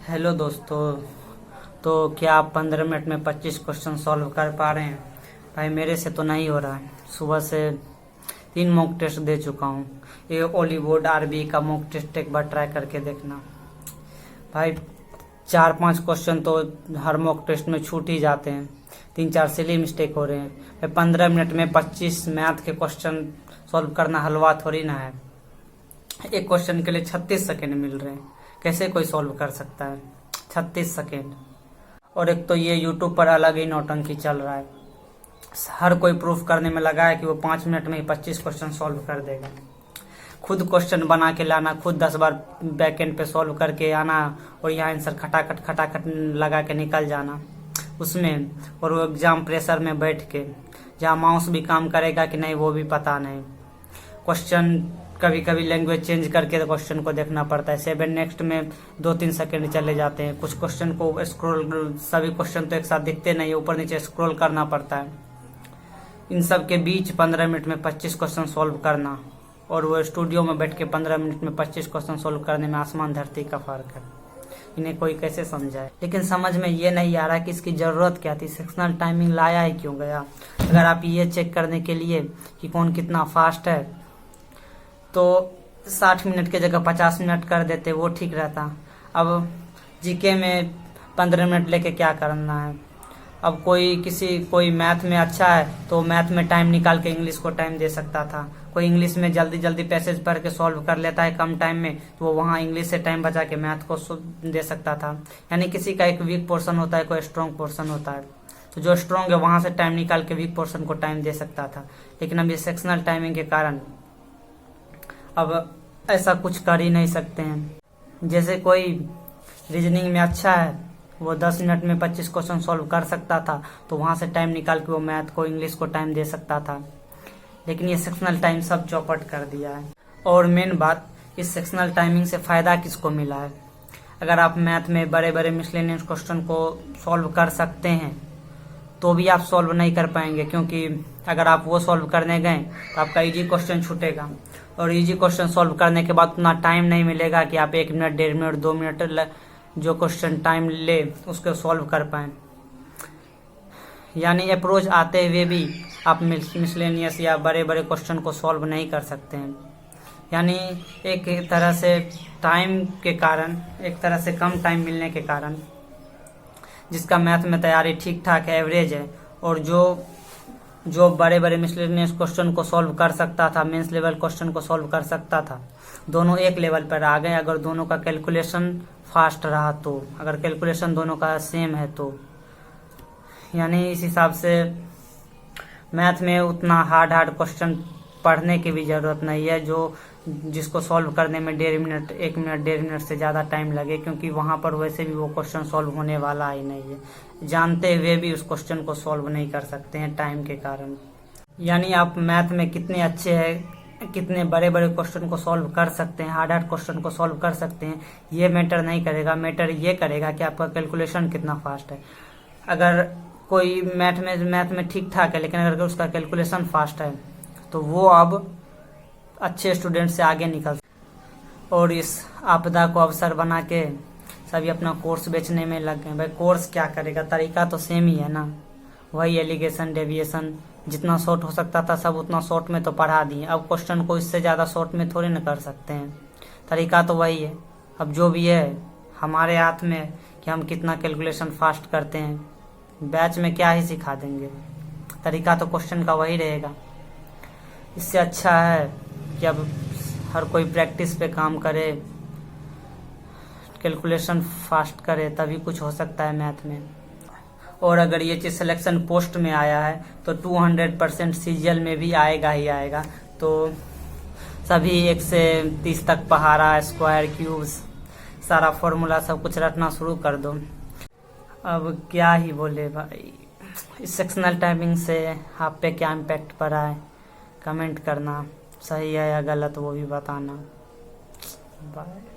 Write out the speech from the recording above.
Hello दोस्तों। तो क्या आप 15 मिनट में 25 क्वेश्चन सॉल्व कर पा रहे हैं? भाई मेरे से तो नहीं हो रहा है। सुबह से 3 मॉक टेस्ट दे चुका हूँ। ये ओली बोर्ड आरबी का मॉक टेस्ट एक बार ट्राई करके देखना। भाई 4-5 क्वेश्चन तो हर मॉक टेस्ट में छूट ही जाते हैं। 3-4 सिली मिस्टेक हो रहे हैं। भाई 15 मिनट में 25 मैथ के क्वेश्चन सॉल्व करना हलवा थोड़ी ना है। एक क्वेश्चन के लिए 36 सेकेंड मिल रहे हैं। कैसे कोई सॉल्व कर सकता है 36 सेकेंड? और एक तो ये यूट्यूब पर अलग ही नौटंकी चल रहा है। हर कोई प्रूफ करने में लगा है कि वो 5 मिनट में ही 25 क्वेश्चन सॉल्व कर देगा। खुद क्वेश्चन बना के लाना, खुद 10 बार बैकएंड पे सॉल्व करके आना और यहाँ आंसर खटाखट लगा के निकल जाना उसमें, और वो एग्जाम प्रेशर में बैठ के जहाँ माउस भी काम करेगा कि नहीं वो भी पता नहीं। क्वेश्चन कभी कभी लैंग्वेज चेंज करके क्वेश्चन को देखना पड़ता है। 7 नेक्स्ट में 2-3 सेकेंड चले जाते हैं। कुछ क्वेश्चन को स्क्रॉल, सभी क्वेश्चन तो एक साथ दिखते नहीं, ऊपर नीचे स्क्रॉल करना पड़ता है। इन सब के बीच 15 मिनट में 25 क्वेश्चन सॉल्व करना, और वो स्टूडियो में बैठ के 15 मिनट में 25 क्वेश्चन सॉल्व करने में आसमान धरती का फर्क है। इन्हें कोई कैसे समझाए? लेकिन समझ में ये नहीं आ रहा कि इसकी जरूरत क्या थी। सेक्शनल टाइमिंग लाया ही क्यों गया? अगर आप ये चेक करने के लिए कि कौन कितना फास्ट है तो 60 मिनट के जगह 50 मिनट कर देते, वो ठीक रहता। अब जीके में 15 मिनट लेके क्या करना है? अब कोई मैथ में अच्छा है तो मैथ में टाइम निकाल के इंग्लिश को टाइम दे सकता था। कोई इंग्लिश में जल्दी पैसेज पढ़ के सॉल्व कर लेता है कम टाइम में, तो वो वहाँ इंग्लिश से टाइम बचा के मैथ को दे सकता था। यानी किसी का एक वीक पोर्शन होता है, कोई स्ट्रॉन्ग पोर्शन होता है, तो जो स्ट्रॉन्ग है वहां से टाइम निकाल के वीक पोर्शन को टाइम दे सकता था। लेकिन अब ये सेक्शनल टाइमिंग के कारण अब ऐसा कुछ कर ही नहीं सकते हैं। जैसे कोई रीजनिंग में अच्छा है, वो 10 मिनट में 25 क्वेश्चन सॉल्व कर सकता था, तो वहां से टाइम निकाल के वो मैथ को, इंग्लिश को टाइम दे सकता था। लेकिन ये सेक्शनल टाइम सब चौपट कर दिया है। और मेन बात, इस सेक्शनल टाइमिंग से फायदा किसको मिला है? अगर आप मैथ में बड़े मिसलेनियस क्वेश्चन को सॉल्व कर सकते हैं तो भी आप सॉल्व नहीं कर पाएंगे, क्योंकि अगर आप वो सॉल्व करने गए तो आपका इजी क्वेश्चन छूटेगा, और इजी क्वेश्चन सॉल्व करने के बाद उतना टाइम नहीं मिलेगा कि आप 1 मिनट, 1.5 मिनट, 2 मिनट जो क्वेश्चन टाइम ले उसको सॉल्व कर पाए। यानी अप्रोच आते हुए भी आप मिसलेनियस या बड़े क्वेश्चन को सॉल्व नहीं कर सकते हैं। यानी एक तरह से टाइम के कारण, एक तरह से कम टाइम मिलने के कारण, जिसका मैथ में तैयारी ठीक ठाक एवरेज है, और जो बड़े मिसलेनियस क्वेश्चन को सॉल्व कर सकता था, मेंस लेवल क्वेश्चन को सॉल्व कर सकता था, दोनों एक लेवल पर आ गए। अगर दोनों का कैलकुलेशन फास्ट रहा तो, अगर कैलकुलेशन दोनों का सेम है तो। यानी इस हिसाब से मैथ में उतना हार्ड क्वेश्चन पढ़ने की भी जरूरत नहीं है जिसको सॉल्व करने में 1.5 मिनट, 1 मिनट, 1.5 मिनट से ज़्यादा टाइम लगे, क्योंकि वहाँ पर वैसे भी वो क्वेश्चन सॉल्व होने वाला ही नहीं है। जानते हुए भी उस क्वेश्चन को सॉल्व नहीं कर सकते हैं टाइम के कारण। यानी आप मैथ में कितने अच्छे हैं, कितने बड़े क्वेश्चन को सॉल्व कर सकते हैं, हार्ड क्वेश्चन को सॉल्व कर सकते हैं, ये मैटर नहीं करेगा। मैटर ये करेगा कि आपका कैलकुलेशन कितना फास्ट है। अगर कोई मैथ में ठीक ठाक है, लेकिन अगर उसका कैलकुलेशन फास्ट है तो वो अब अच्छे स्टूडेंट से आगे निकल। और इस आपदा को अवसर बना के सभी अपना कोर्स बेचने में लग गए। भाई कोर्स क्या करेगा? तरीका तो सेम ही है ना, वही एलिगेशन, डेविएशन, जितना शॉर्ट हो सकता था सब उतना शॉर्ट में तो पढ़ा दिए। अब क्वेश्चन को इससे ज़्यादा शॉर्ट में थोड़ी ना कर सकते हैं। तरीका तो वही है। अब जो भी है हमारे हाथ में कि हम कितना कैलकुलेशन फास्ट करते हैं। बैच में क्या ही सिखा देंगे, तरीका तो क्वेश्चन का वही रहेगा। इससे अच्छा है कि अब हर कोई प्रैक्टिस पे काम करे, कैलकुलेशन फास्ट करे, तभी कुछ हो सकता है मैथ में। और अगर ये चीज़ सिलेक्शन पोस्ट में आया है तो 200% सीजीएल में भी आएगा ही आएगा। तो सभी 1 से 30 तक पहाड़ा, स्क्वायर, क्यूब्स, सारा फॉर्मूला सब कुछ रटना शुरू कर दो। अब क्या ही बोले भाई। इस सेक्शनल टाइमिंग से आप पे क्या इम्पैक्ट पड़ा है कमेंट करना, सही है या गलत वो भी बताना। बाय।